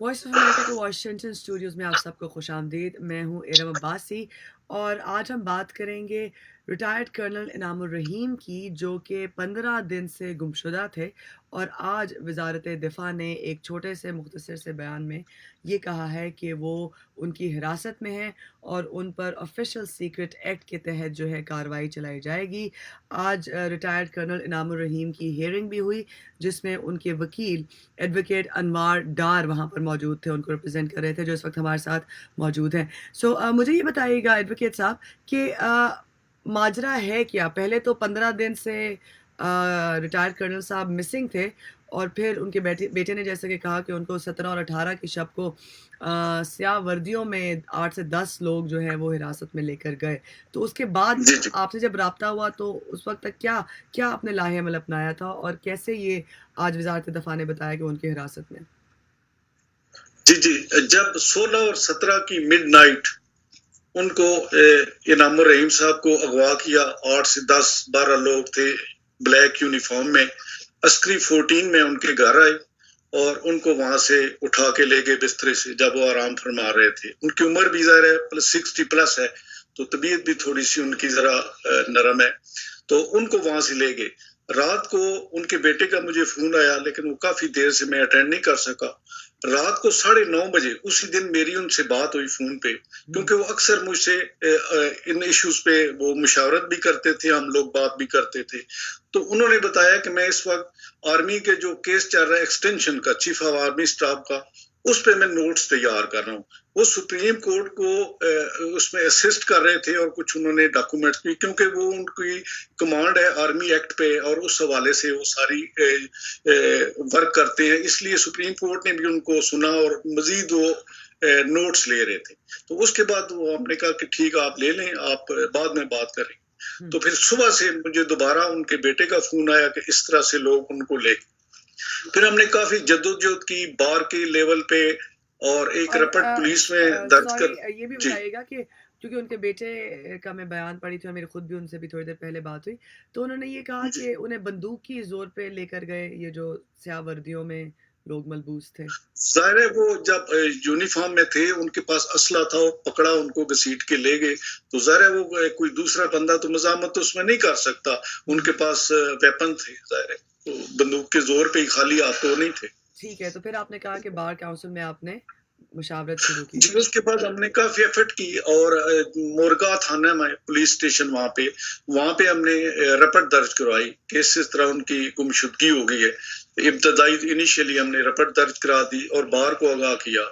Voice of America के Washington Studios में आप सबको खुशामदीद। मैं हूँ इरम अब्बासी और आज हम बात करेंगे रिटायर्ड कर्नल इनामुर रहीम की, जो कि 15 दिन से गुमशुदा थे और आज वज़ारत दिफ़ा ने एक छोटे से मुख्तसर से बयान में ये कहा है कि वो उनकी हिरासत में हैं और उन पर ऑफिशियल सीक्रेट एक्ट के तहत जो है कार्रवाई चलाई जाएगी। आज रिटायर्ड कर्नल इनामुर रहीम की हियरिंग भी हुई, जिसमें उनके वकील एडवोकेट अनवार डार वहाँ पर मौजूद थे, उनको रिप्रेजेंट कर रहे थे, जो इस वक्त हमारे साथ मौजूद हैं। मुझे ये बताइएगा एडवोकेट साहब कि माजरा है क्या? पहले तो 15 दिन से रिटायर्ड कर्नल साहब मिसिंग थे और फिर उनके बेटे ने जैसे कि कहा कि उनको 17 और 18 की शब को स्याह वर्दियों में 8 से 10 लोग जो है वो हिरासत में लेकर गए। तो उसके बाद जी जी आपसे जब राब्ता हुआ तो उस वक्त तक क्या क्या आपने लाहेअमल अपनाया था और कैसे ये आज वज़ारत दफ़ा ने बताया कि उनकी हिरासत में? जी जी जब 16 और 17 की मिडनाइट उनको इनामुर रहीम साहब को अगवा किया, 8 से 10-12 लोग थे ब्लैक यूनिफॉर्म में, अस्करी 14 में उनके घर आए और उनको वहां से उठा के ले गए बिस्तरे से जब वो आराम फरमा रहे थे। उनकी उम्र भी ज़ाहिर है प्लस 60 प्लस है, तो तबीयत भी थोड़ी सी उनकी जरा नरम है, तो उनको वहां से ले गए। रात को उनके बेटे का मुझे फोन आया, लेकिन वो काफी देर से मैं अटेंड नहीं कर सका। रात को 9:30 बजे उसी दिन मेरी उनसे बात हुई फोन पे, क्योंकि वो अक्सर मुझसे इन इश्यूज पे वो मुशावरत भी करते थे, हम लोग बात भी करते थे। तो उन्होंने बताया कि मैं इस वक्त आर्मी के जो केस चल रहा है एक्सटेंशन का, चीफ ऑफ आर्मी स्टाफ का, उस पे मैं नोट्स तैयार कर रहा हूँ। वो सुप्रीम कोर्ट को उसमें असिस्ट कर रहे थे और कुछ उन्होंने डॉक्यूमेंट्स भी, क्योंकि वो उनकी कमांड है आर्मी एक्ट पे और उस हवाले से वो सारी वर्क करते हैं, इसलिए सुप्रीम कोर्ट ने भी उनको सुना और मजीद वो नोट्स ले रहे थे। तो उसके बाद वो हमने कहा कि ठीक आप ले लें, आप बाद में बात करें। तो फिर सुबह से मुझे दोबारा उनके बेटे का फोन आया कि इस तरह से लोग उनको ले, फिर हमने काफी जद्दोजहद की बार के लेवल पे और एक और रपट पुलिस में दर्ज सॉरी, कर। ये भी जी बताइएगा कि क्योंकि उनके बेटे का मैं बयान पढ़ी थी और मेरी खुद भी उनसे भी थोड़ी देर पहले बात हुई, तो उन्होंने ये कहा जी कि उन्हें बंदूक की जोर पे लेकर गए, ये जो स्याह वर्दियों में लोग मलबूस थे। जाहिर है वो जब यूनिफॉर्म में थे, उनके पास असला था, पकड़ा, उनको घसीट के ले गए। तो जाहिर है वो कोई दूसरा बंदा तो मजामत तो उसमें नहीं कर सकता, उनके पास वेपन थे, जाहिर है तो बंदूक के जोर पे ही खाली हाथ तो नहीं थे। ठीक है, तो फिर आपने कहा कि बार काउंसिल में आपने मुशावरत शुरू की। जी, उसके बाद हमने काफी एफर्ट की और मोरगा थाना में पुलिस स्टेशन वहां पे हमने रपट दर्ज करवाई कि इस तरह उनकी गुमशुदगी हो गई है। इब्तदाई इनिशियली हमने रपट दर्ज करा दी और बार को आगाह किया।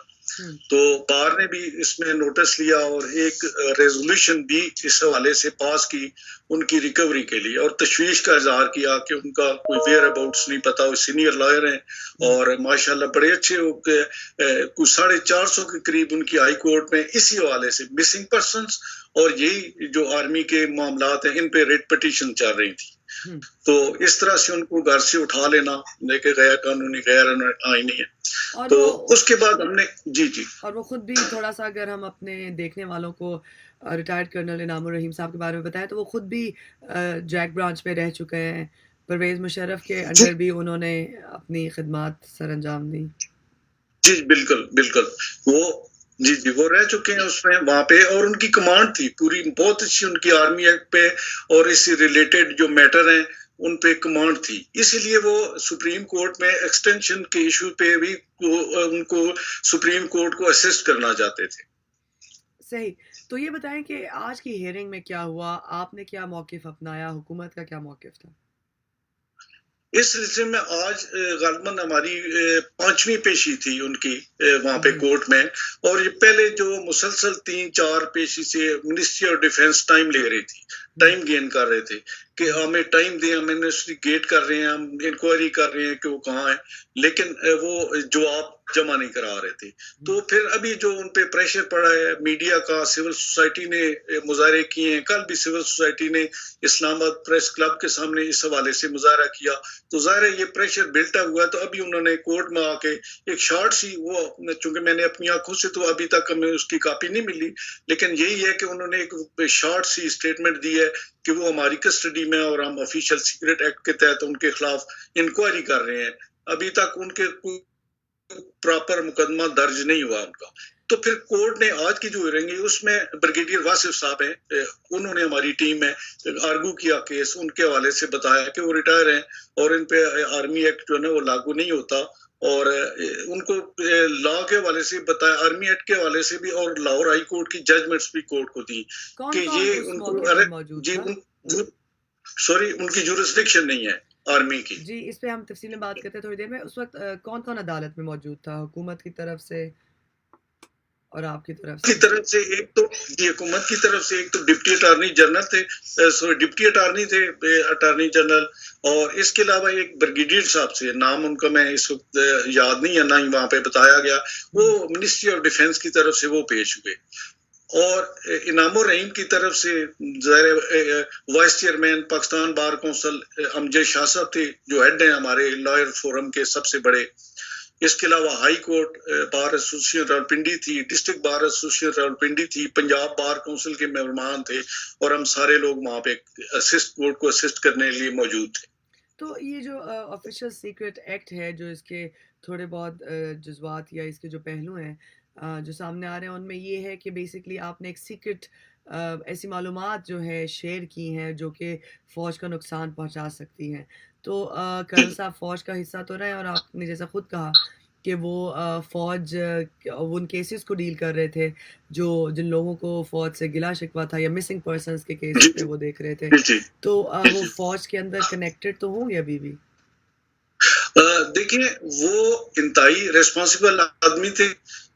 तो बार ने भी इसमें नोटिस लिया और एक रेजोल्यूशन भी इस हवाले से पास की उनकी रिकवरी के लिए, और तशवीश का इजहार किया कि उनका कोई वेयर अबाउट्स नहीं पता। वो सीनियर लॉयर हैं और माशाल्लाह बड़े अच्छे कुछ 450 के करीब उनकी हाई कोर्ट में इसी हवाले से मिसिंग पर्सन्स और यही जो आर्मी के मामलात हैं इन पे रेट पिटीशन चल रही थी। तो इस तरह से उनको घर से उठा लेना लेके गैर कानूनी गैर आईनी है। और तो वो उसके बाद हमने जी जी और वो खुद भी थोड़ा-सा, अगर हम अपने देखने वालों को रिटायर्ड कर्नल इनामुर रहीम साहब के बारे में बताएँ, तो वो खुद भी जैक ब्रांच में रह चुके हैं। परवेज़ मुशर्रफ के जी अंडर भी उन्होंने अपनी खिदमात सरअंजाम दी। जी बिल्कुल बिल्कुल। वो जी जी वो रह चुके हैं उसमें वहां पे, और उनकी कमांड थी पूरी बहुत अच्छी उनकी आर्मी एक्ट पे और इससे रिलेटेड जो मैटर हैं उन पे कमांड थी। इसीलिए वो सुप्रीम कोर्ट में एक्सटेंशन के इशू पे भी उनको सुप्रीम कोर्ट को असिस्ट करना चाहते थे। सही। तो ये बताएँ कि आज की हियरिंग में क्या हुआ? आपने क्या मौक़िफ़ अपनाया? हुकूमत का क्या मौक़िफ़ था? इस सिलसिले में आज गालिबन हमारी 5वीं पेशी थी उनकी वहां पे जी। कोर्ट में। और ये पहले जो मुसलसल 3-4 पेशी से मिनिस्ट्री ऑफ डिफेंस टाइम ले रही थी, टाइम गेन कर रहे थे कि हमें टाइम दें, हम इन्वेस्टिगेट कर रहे हैं, हम इंक्वायरी कर रहे हैं कि वो कहाँ है, लेकिन वो जवाब जमा नहीं करा रहे थे। तो फिर अभी जो उन पे प्रेशर पड़ा है मीडिया का, सिविल सोसाइटी ने मुजाहरे किए हैं, कल भी सिविल सोसाइटी ने इस्लामाबाद प्रेस क्लब के सामने इस हवाले से मुजाहरा किया। तो ज़ाहिर है ये प्रेशर बिल्टअप हुआ, तो अभी उन्होंने कोर्ट में आके एक शॉर्ट सी, वो चूंकि मैंने अपनी आंखों से तो अभी तक हमें उसकी कॉपी नहीं मिली, लेकिन यही है कि उन्होंने एक शॉर्ट सी स्टेटमेंट दी है कि वो हमारी कस्टडी में और हम ऑफिशियल सीक्रेट एक्ट के तहत उनके खिलाफ इंक्वायरी कर रहे हैं। अभी तक उनके प्रॉपर मुकदमा दर्ज नहीं हुआ उनका। तो फिर कोर्ट ने आज की जो हियरिंग है उसमें ब्रिगेडियर वासिफ साहब हैं, उन्होंने हमारी टीम में आर्गू किया केस, उनके हवाले से बताया कि वो रिटायर हैं और इन पे आर्मी एक्ट जो है ना वो लागू नहीं होता, और उनको लॉ के हवाले से बताया, आर्मी एक्ट के हवाले से भी, और लाहौर हाई कोर्ट की जजमेंट्स भी कोर्ट को दी कौन कि कौन ये उस उनको मौके पर मौजूद जी था? सॉरी उनकी जुरिस्डिक्शन नहीं है आर्मी की। जी, इस पे हम तफसील में बात करते हैं थोड़ी देर में। उस वक्त कौन कौन अदालत में मौजूद था, हुकूमत की तरफ से और आपकी तरफ की से? तरफ से एक तो जी हुकूमत की तरफ से एक तो डिप्टी अटार्नी जनरल थे, सॉरी डिप्टी अटार्नी थे, अटार्नी जनरल, और इसके अलावा एक ब्रिगेडियर साहब से, नाम उनका मैं इस वक्त याद नहीं है, ना ही वहां पे बताया गया, वो मिनिस्ट्री ऑफ डिफेंस की तरफ से वो पेश हुए। और इनामुर रहीम की तरफ से vice chairman Pakistan bar council Amjad Shah साहब थे, जो हेड हैं हमारे लॉयर फोरम के सबसे बड़े। इसके अलावा high court bar association Rawalpindi थी, डिस्ट्रिक्ट बार एसोसिएशन रावलपिंडी थी, पंजाब बार काउंसिल के मेहमान थे, और हम सारे लोग वहाँ पे कोर्ट को असिस्ट करने के लिए मौजूद थे। तो ये जो ऑफिशियल सीक्रेट एक्ट है, जो इसके थोड़े बहुत जज्बात या इसके जो पहलू हैं जो सामने आ रहे हैं, उनमें ये है कि बेसिकली आपने एक सीक्रेट ऐसी मालूमात जो है शेयर की हैं जो कि फ़ौज का नुकसान पहुंचा सकती हैं। तो कर्नल साहब फ़ौज का हिस्सा तो रहे हैं, और आपने जैसा खुद कहा कि वो फ़ौज उन केसेस को डील कर रहे थे जो जिन लोगों को फ़ौज से गिला शिकवा था, या मिसिंग पर्सन्स के केसेस पे वो देख रहे थे। तो वो फ़ौज के अंदर कनेक्टेड तो होंगे अभी भी? देखिए वो इंतहाई रिस्पॉन्सिबल आदमी थे,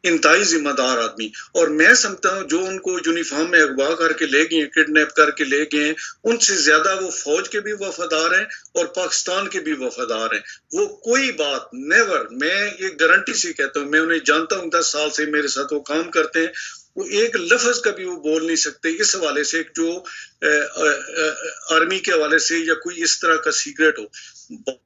इंतहाई जिम्मेदार आदमी, और मैं समझता हूँ जो उनको यूनिफॉर्म में अगवा करके ले गए, किडनैप करके ले गए, उनसे ज्यादा वो फौज के भी वफादार हैं और पाकिस्तान के भी वफादार हैं। वो कोई बात नेवर, मैं ये गारंटी से कहता हूँ, मैं उन्हें जानता हूँ, 10 साल से मेरे साथ वो काम करते हैं, वो एक लफ्ज कभी वो बोल नहीं सकते इस हवाले से जो आर्मी के हवाले से या कोई इस तरह का सीक्रेट हो।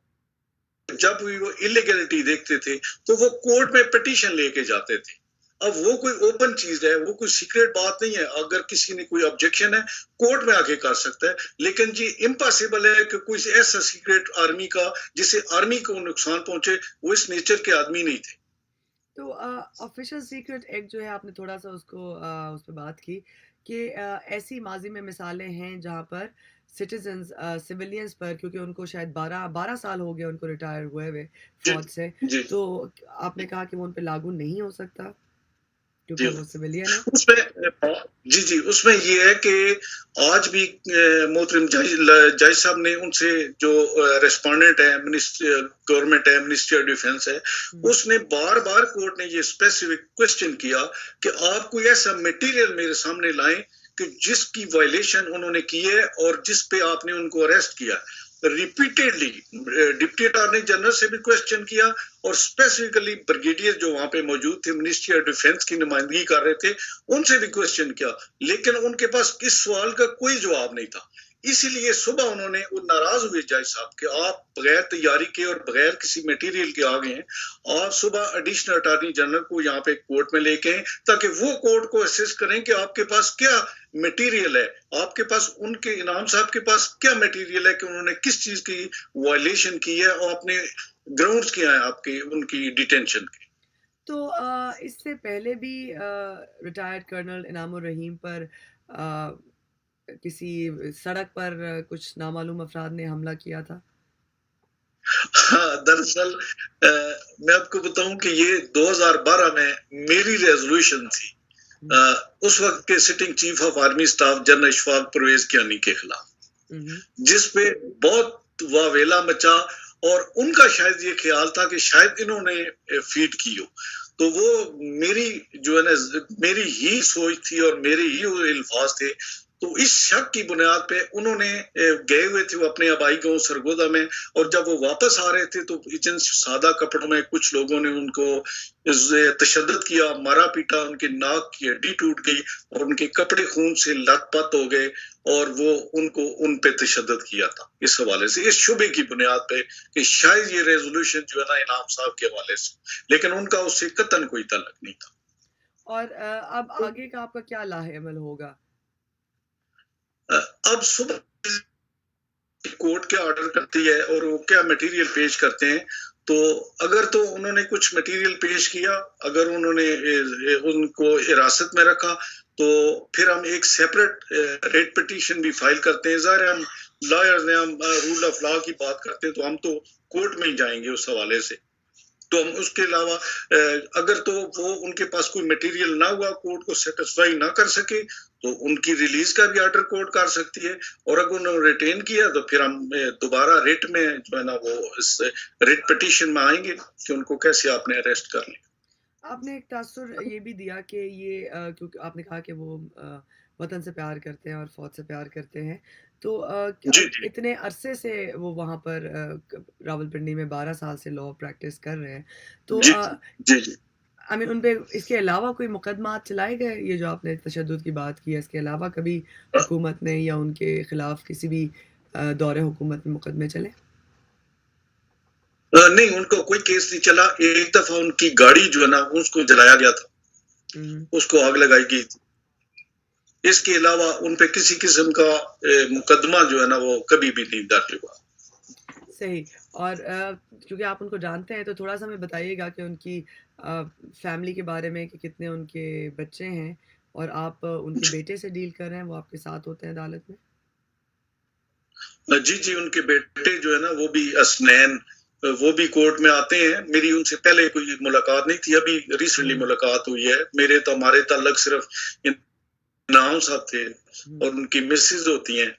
जब भी वो इलीगलिटी देखते थे तो वो कोर्ट में पिटीशन लेके जाते थे। अब वो कोई ओपन चीज है, वो कोई सीक्रेट बात नहीं है, अगर किसी ने कोई ऑब्जेक्शन है कोर्ट में आके कर सकता है, लेकिन जी इम्पॉसिबल है कि कोई ऐसा सीक्रेट आर्मी का जिससे आर्मी को नुकसान पहुंचे, वो इस नेचर के आदमी नहीं थे। तो ऑफिशियल सीक्रेट एक्ट जो है, आपने थोड़ा सा उसको उस पर बात की कि ऐसी माजी में मिसालें हैं जहां पर सिटीजन्स सिविलियंस पर, क्योंकि उनको शायद 12 साल हो गए उनको रिटायर हुए हुए जी फौज से, जी तो आपने कहा कि वो उन पे लागू नहीं हो सकता जी क्योंकि वो सिविलियन है। उसमें जी जी उसमें ये है कि आज भी मोहतरम जज साहब ने उनसे जो रेस्पोंडेंट है, गवर्नमेंट है, मिनिस्ट्री ऑफ डिफेंस है, उसने बार बार कोर्ट ने ये स्पेसिफिक क्वेश्चन किया कि आप कोई ऐसा मटेरियल मेरे सामने लाएं कि जिसकी वायलेशन उन्होंने की है और जिस पे आपने उनको अरेस्ट किया। रिपीटेडली डिप्टी अटॉर्नी जनरल से भी क्वेश्चन किया, और स्पेसिफिकली ब्रिगेडियर जो वहां पे मौजूद थे, मिनिस्ट्री ऑफ डिफेंस की नुमाइंदगी कर रहे थे, उनसे भी क्वेश्चन किया, लेकिन उनके पास इस सवाल का कोई जवाब नहीं था। इसीलिए सुबह उन्होंने वो नाराज हुए जज साहब कि आप बगैर तैयारी के और बगैर किसी मटेरियल के आ गए हैं। आप सुबह एडिशनल अटॉर्नी जनरल को यहाँ पे कोर्ट में लेके आए ताकि वो कोर्ट को असेस करें कि आपके पास क्या मटेरियल है, आपके पास उनके इनाम साहब के पास क्या मटेरियल है कि उन्होंने किस चीज की वायलेशन की है, और अपने ग्राउंड्स क्या है आपके उनकी डिटेंशन के। तो इससे पहले भी रिटायर्ड कर्नल इनामुर रहीम पर किसी सड़क पर कुछ नामालूम अफराद ने हमला किया था? हाँ, दरअसल मैं आपको बताऊं कि ये 2012 में मेरी रेजोल्यूशन थी उस वक्त के sitting chief of army staff general Ishfaq Parvez Kayani के खिलाफ, जिसपे बहुत वावेला मचा, और उनका शायद ये ख्याल था कि शायद इन्होंने फीड की हो। तो वो मेरी जो है ना मेरी ही सोच थी और मेरे ही वो अल्फाज थे। तो इस शक की बुनियाद पे उन्होंने गए हुए थे वो अपने आबाई गांव सरगोदा में, और जब वो वापस आ रहे थे तो इतने सादा कपड़ों में कुछ लोगों ने उनको तशद्दुद किया, मारा पीटा, उनके नाक की हड्डी टूट गई और उनके कपड़े खून से लथपथ हो गए, और वो उनको उन पे तशद्दुद किया था इस हवाले से, इस शुबे की बुनियाद पे कि शायद ये रेजोल्यूशन जो है ना इनाम साहब के हवाले से, लेकिन उनका उससे कतन कोई ताल्लुक नहीं था। और अब आगे का आपका क्या लाहेअमल होगा? अब सुबह कोर्ट क्या ऑर्डर करती है और वो क्या मटेरियल पेश करते हैं, تو اگر تو انہوں نے کچھ مٹیریل پیش کیا، اگر انہوں نے ان کو حراست میں رکھا تو پھر ہم ایک سیپریٹ ریٹ پٹیشن بھی فائل کرتے ہیں. ظاہر ہے ہم لائرز ہیں، ہم رول آف لا کی بات کرتے ہیں تو ہم تو کورٹ میں ہی جائیں گے اس حوالے سے. تو ہم اس کے علاوہ اگر تو وہ ان کے پاس کوئی مٹیریل نہ ہوا، کورٹ کو سیٹسفائی نہ کر سکے تو ان کی ریلیز کا بھی آرڈر کورٹ کر سکتی ہے. اور اگر انہوں نے ریٹین کیا تو پھر ہم دوبارہ ریٹ میں جو ہے نا وہ اس ریٹ پٹیشن میں آئیں گے کہ ان کو کیسے آپ نے اریسٹ کر لیا. آپ نے ایک تاثر یہ بھی دیا کہ یہ کیونکہ آپ نے کہا کہ وہ وطن سے پیار کرتے ہیں اور فوج سے پیار کرتے ہیں، تو جی جی اتنے عرصے سے وہ وہاں پر راولپنڈی میں 12 سال سے لا پریکٹس کر رہے ہیں، تو جی جی جی ان پہ اس کے علاوہ کوئی مقدمات چلائے گئے؟ یہ جو آپ نے تشدد کی بات کی ہے، اس کے علاوہ کبھی حکومت نے یا ان کے خلاف کسی بھی دور حکومت میں مقدمے چلے؟ نہیں، ان کو کوئی کیس نہیں چلا. ایک دفعہ ان کی گاڑی جو ہے نا اس کو جلایا گیا تھا، اس کو آگ لگائی گئی تھی. اس کے علاوہ ان پہ کسی قسم کا مقدمہ جو ہے نا وہ کبھی بھی نہیں درج ہوا. صحیح. اور کیونکہ آپ ان کو جانتے ہیں تو تھوڑا سا ہمیں بتائیے گا کہ ان کی فیملی کے بارے میں، کہ کتنے ان کے بچے ہیں، اور آپ ان کے بیٹے سے ڈیل کر رہے ہیں، وہ آپ کے ساتھ ہوتے ہیں عدالت میں؟ جی جی، ان کے بیٹے جو ہے نا وہ بھی اسنین، وہ بھی کورٹ میں آتے ہیں. میری ان سے پہلے کوئی ملاقات نہیں تھی، ابھی ریسنٹلی ملاقات ہوئی ہے. میرے تو ہمارے تعلق صرف نام صاحب تھے اور ان کی مسز ہوتی ہیں.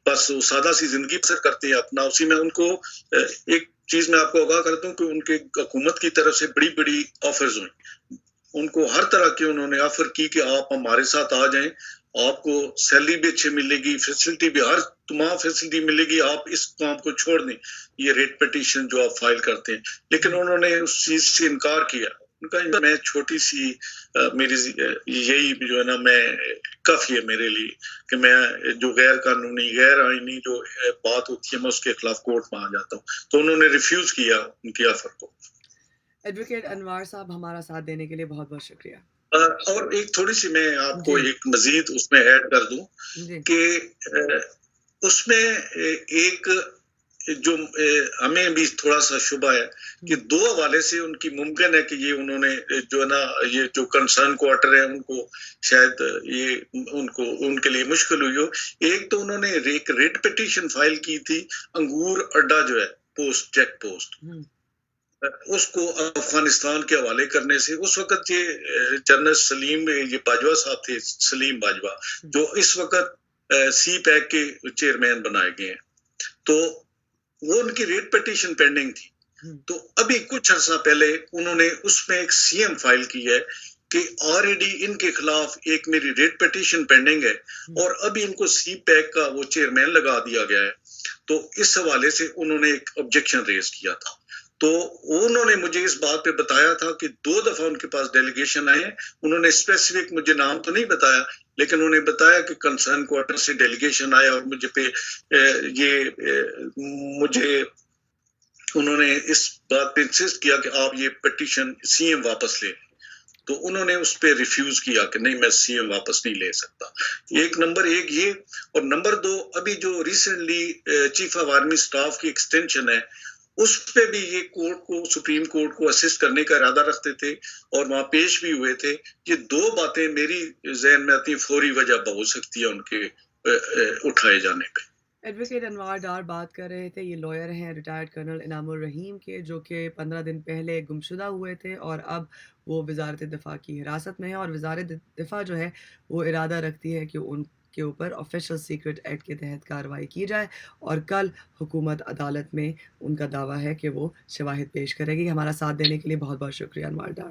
بس وہ سادہ سی زندگی بسر کرتے ہیں اپنا. اسی میں ان کو ایک چیز میں آپ کو آگاہ کرتا ہوں کہ ان کے حکومت کی طرف سے بڑی بڑی آفرز ہوئی. ان کو ہر طرح کے انہوں نے آفر کی کہ آپ ہمارے ساتھ آ جائیں، آپ کو سیلری بھی اچھی ملے گی، فیسلٹی بھی ہر تمام فیسلٹی ملے گی، آپ اس کام کو چھوڑ دیں، یہ ریٹ پٹیشن جو آپ فائل کرتے ہیں. لیکن انہوں نے اس چیز سے انکار کیا. ان کا میں چھوٹی سی میری یہی جو ہے نا میں کافی ہے میرے لیے کہ میں جو غیر قانونی غیر آئینی جو بات ہوتی ہے میں اس کے خلاف کورٹ میں آ جاتا ہوں. تو انہوں نے ریفیوز کیا ان کی آفر کو. ایڈوکیٹ انوار صاحب، ہمارا ساتھ دینے کے لیے بہت بہت شکریہ. اور ایک تھوڑی سی میں آپ کو ایک مزید اس میں ایڈ کر دوں کہ اس میں ایک جو ہمیں بھی تھوڑا سا شبہ ہے کہ دو حوالے سے ان کی ممکن ہے کہ یہ انہوں نے جو ہے نا یہ جو کنسرن کوارٹر ہے ان کو شاید یہ ان کے لیے مشکل ہوئی ہو. ایک تو انہوں نے ایک ریٹ پٹیشن فائل کی تھی انگور اڈا جو ہے پوسٹ چیک پوسٹ، اس کو افغانستان کے حوالے کرنے سے. اس وقت یہ جنرل سلیم یہ باجوہ صاحب تھے، سلیم باجوہ، جو اس وقت سی پیک کے چیئرمین بنائے گئے ہیں. تو وہ ان کی ریٹ پٹیشن پینڈنگ تھی. تو ابھی کچھ عرصہ پہلے انہوں نے اس میں ایک سی ایم فائل کی ہے کہ آلریڈی ان کے خلاف ایک میری ریٹ پٹیشن پینڈنگ ہے اور ابھی ان کو سی پیک کا وہ چیئرمین لگا دیا گیا ہے. تو اس حوالے سے انہوں نے ایک آبجیکشن ریز کیا تھا. تو انہوں نے مجھے اس بات پہ بتایا تھا کہ 2 دفعہ ان کے پاس ڈیلیگیشن آئے ہیں. انہوں نے اسپیسیفک مجھے نام تو نہیں بتایا، لیکن انہوں نے بتایا کہ کنسرن کوارٹر سے ڈیلیگیشن آیا اور مجھے پہ مجھے انہوں نے اس بات پہ انسسٹ کیا کہ آپ یہ پٹیشن سی ایم واپس لیں. تو انہوں نے اس پہ ریفیوز کیا کہ نہیں میں سی ایم واپس نہیں لے سکتا. نمبر ایک یہ، اور نمبر 2 ابھی جو recently chief of army staff کی ایکسٹینشن ہے اس پہ بھی یہ کورٹ کو سپریم کورٹ کو اسسٹ کرنے کا ارادہ رکھتے تھے اور وہاں پیش بھی ہوئے تھے. یہ 2 باتیں میری ذہن میں آتی ہیں فوری وجہ ہو سکتی ہے ان کے اٹھائے جانے پہ. ایڈوکیٹ انوار ڈار بات کر رہے تھے. یہ لائر ہیں ریٹائرڈ کرنل انعام الرحیم کے، جو کہ 15 دن پہلے گمشدہ ہوئے تھے اور اب وہ وزارت دفاع کی حراست میں ہے، اور وزارت دفاع جو ہے وہ ارادہ رکھتی ہے کہ ان کے اوپر آفیشل سیکرٹ ایکٹ کے تحت کارروائی کی جائے، اور کل حکومت عدالت میں ان کا دعویٰ ہے کہ وہ شواہد پیش کرے گی. ہمارا ساتھ دینے کے لیے بہت بہت شکریہ انوار ڈار.